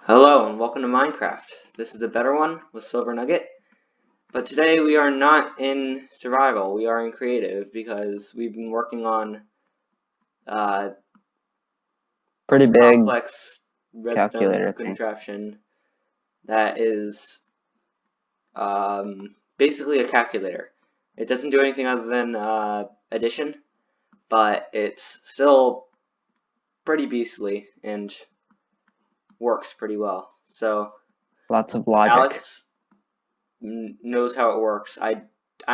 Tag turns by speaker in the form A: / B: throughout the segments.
A: Hello and welcome to Minecraft. This is the better one with Silver Nugget. But today we are not in survival, we are in creative because we've been working on
B: Pretty big
A: complex redstone
B: calculator thing.
A: contraption that is basically a calculator. It doesn't do anything other than addition, but it's still pretty beastly and works pretty well. So
B: Lots of logic.
A: Alex knows how it works. I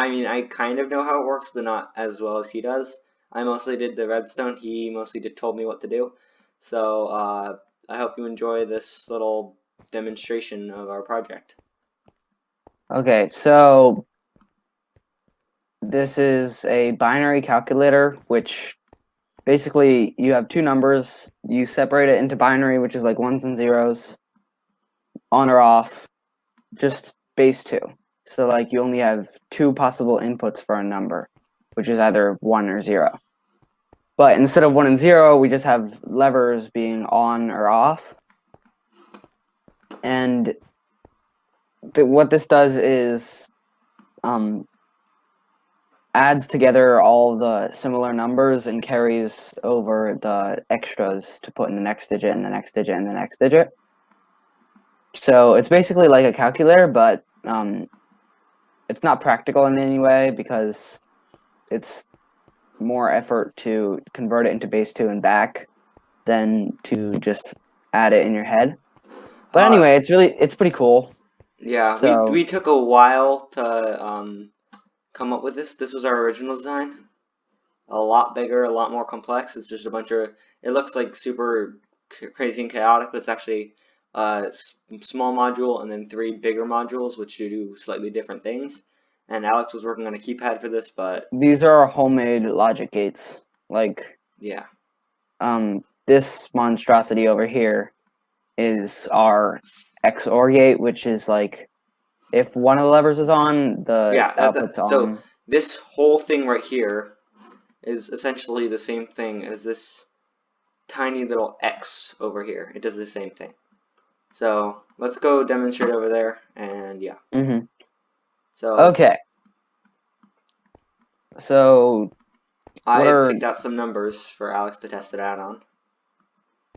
A: mean, I kind of know how it works, but not as well as he does. I mostly did the redstone. He mostly told me what to do. So I hope you enjoy this little demonstration of our project.
B: Okay, so this is a binary calculator, which basically you have two numbers. You separate it into binary, which is like ones and zeros, on or off, just base 2. So like you only have two possible inputs for a number, which is either 1 or 0. But instead of 1 and 0, we just have levers being on or off. And what this does is adds together all the similar numbers and carries over the extras to put in the next digit and the next digit and the next digit. So it's basically like a calculator, but it's not practical in any way because it's more effort to convert it into base 2 and back than to just add it in your head. But anyway, it's pretty cool.
A: Yeah,
B: So
A: we took a while to come up with this. This was our original design. A lot bigger, a lot more complex. It's just a bunch of. It looks like super crazy and chaotic, but it's actually a small module and then 3 bigger modules, which do slightly different things. And Alex was working on a keypad for this, but
B: these are our homemade logic gates. Like
A: yeah,
B: this monstrosity over here is our XOR gate, which is like if one of the levers is on, the output's
A: so
B: on.
A: this whole thing right here is essentially the same thing as this tiny little X over here. It does the same thing. So let's go demonstrate over there, and yeah. So
B: Okay. So
A: I've picked out some numbers for Alex to test it out on.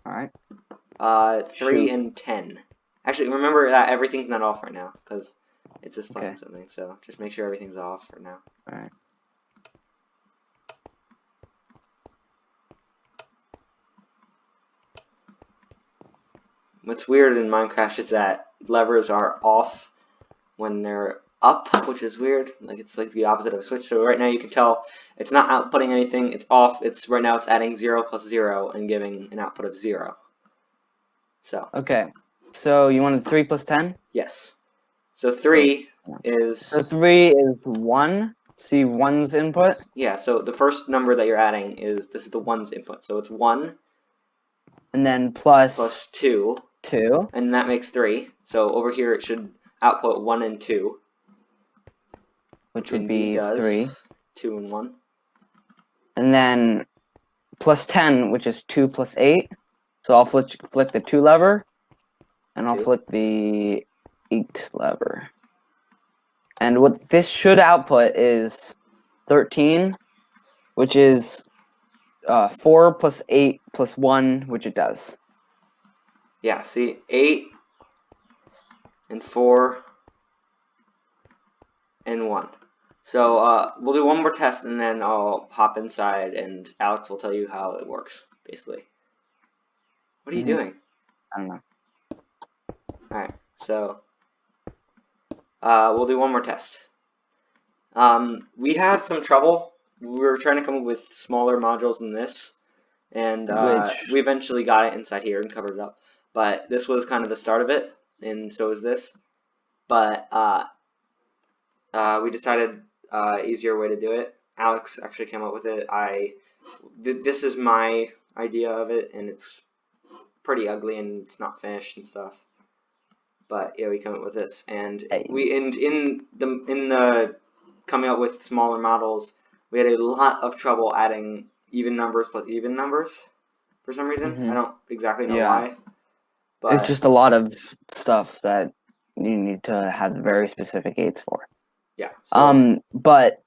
B: All
A: right. 3
B: Shoot.
A: and 10. Actually, remember that everything's not off right now because it's displaying something. So just make sure everything's off for now.
B: All right.
A: What's weird in Minecraft is that levers are off when they're up, which is weird. Like it's like the opposite of a switch. So right now you can tell it's not outputting anything. It's off. It's right now it's adding 0 plus 0 and giving an output of 0. So
B: Okay. So you wanted 3 plus 10?
A: yes. So 3 is.
B: So 3 is 1. See 1's input?
A: Yeah, so the first number that you're adding is, this is the 1's input. So it's 1
B: and then plus
A: 2.
B: 2.
A: And that makes 3. So over here it should output 1 and 2.
B: Which would be 3.
A: 2 and 1.
B: And then plus 10, which is 2 plus 8. So I'll flick the 2 lever, and I'll flick the 8 lever. And what this should output is 13, which is 4 plus 8 plus 1, which it does.
A: Yeah, see, 8 and 4 and 1. So we'll do one more test and then I'll hop inside and Alex will tell you how it works, basically. What are you doing?
B: I don't know.
A: Alright, so we'll do one more test. We had some trouble. We were trying to come up with smaller modules than this, and we eventually got it inside here and covered it up. But this was kind of the start of it, and so is this. But we decided easier way to do it. Alex actually came up with it. This is my idea of it, and it's pretty ugly and it's not finished and stuff. But yeah, we come up with this, and we in the coming up with smaller models, we had a lot of trouble adding even numbers plus even numbers for some reason. I don't exactly know why.
B: It's
A: but
B: just a lot of stuff that you need to have very specific gates for.
A: yeah. So
B: But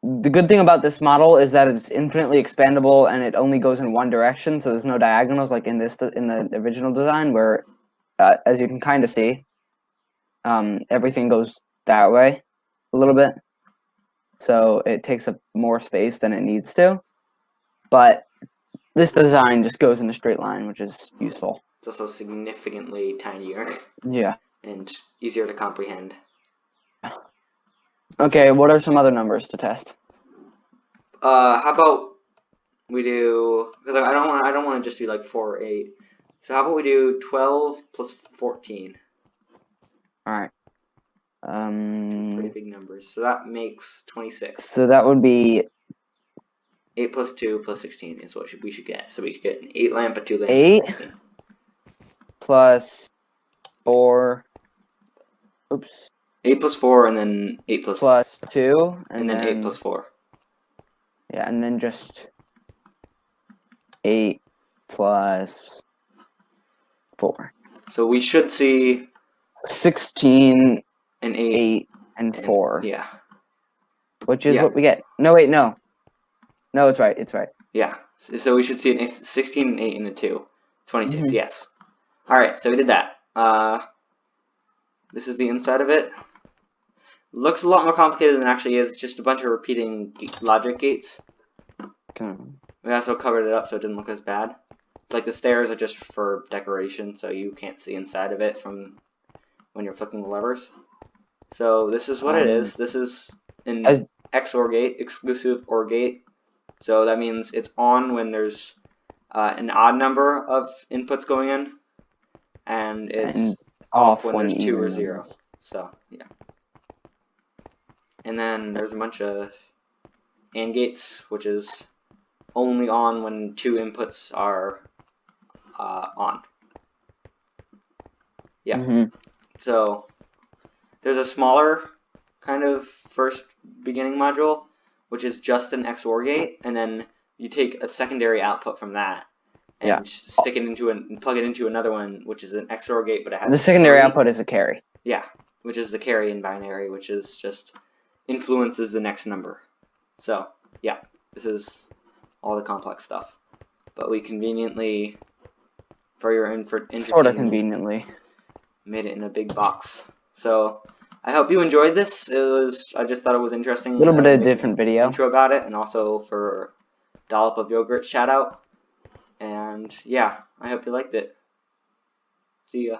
B: the good thing about this model is that it's infinitely expandable and it only goes in one direction, so there's no diagonals like in the original design where, as you can kind of see, everything goes that way a little bit, so it takes up more space than it needs to. But this design just goes in a straight line, which is useful.
A: it's also significantly tinier
B: Yeah.
A: and easier to comprehend.
B: Okay, what are some other numbers to test?
A: How about we do? Because I don't want to just do like 4 or 8. So how about we do 12 plus 14?
B: All right.
A: Pretty big numbers. So that makes 26.
B: So that would be
A: 8 plus 2 plus 16 is what we should get. So we should get an 8 lamp, a 2 lamp,
B: 8
A: and 16.
B: plus 4. Oops.
A: 8 plus 4, and then 8
B: Plus 2,
A: and then 8 plus 4.
B: Yeah, and then just 8 plus 4.
A: So we should see
B: 16,
A: an 8,
B: 8, and 4.
A: Yeah.
B: Which is what we get. No, wait, no. No, it's right. It's right.
A: Yeah. So we should see an 16, an 8, and a 2. 26,
B: Mhm.
A: yes. Alright, so we did that. This is the inside of it. Looks a lot more complicated than it actually is. It's just a bunch of repeating logic gates.
B: Okay.
A: We also covered it up so it didn't look as bad. Like the stairs are just for decoration, so you can't see inside of it from when you're flicking the levers. So this is what it is. This is an XOR gate, exclusive OR gate. So that means it's on when there's an odd number of inputs going in, and it's off when there's 2 or 0. So yeah. And then there's a bunch of AND gates, which is only on when 2 inputs are on. Yeah. So there's a smaller kind of first beginning module, which is just an XOR gate, and then you take a secondary output from that and stick it into and plug it into another one, which is an XOR gate, but it has
B: the secondary
A: 3.
B: output is a carry.
A: Yeah, which is the carry in binary, which is just influences the next number. So yeah, this is all the complex stuff, but we conveniently, for your entertainment,
B: Sort of conveniently,
A: made it in a big box. So I hope you enjoyed this. I just thought it was interesting.
B: A little bit of a different video.
A: Intro about it, and also for Dollop of Yogurt shout out. And yeah, I hope you liked it. See ya.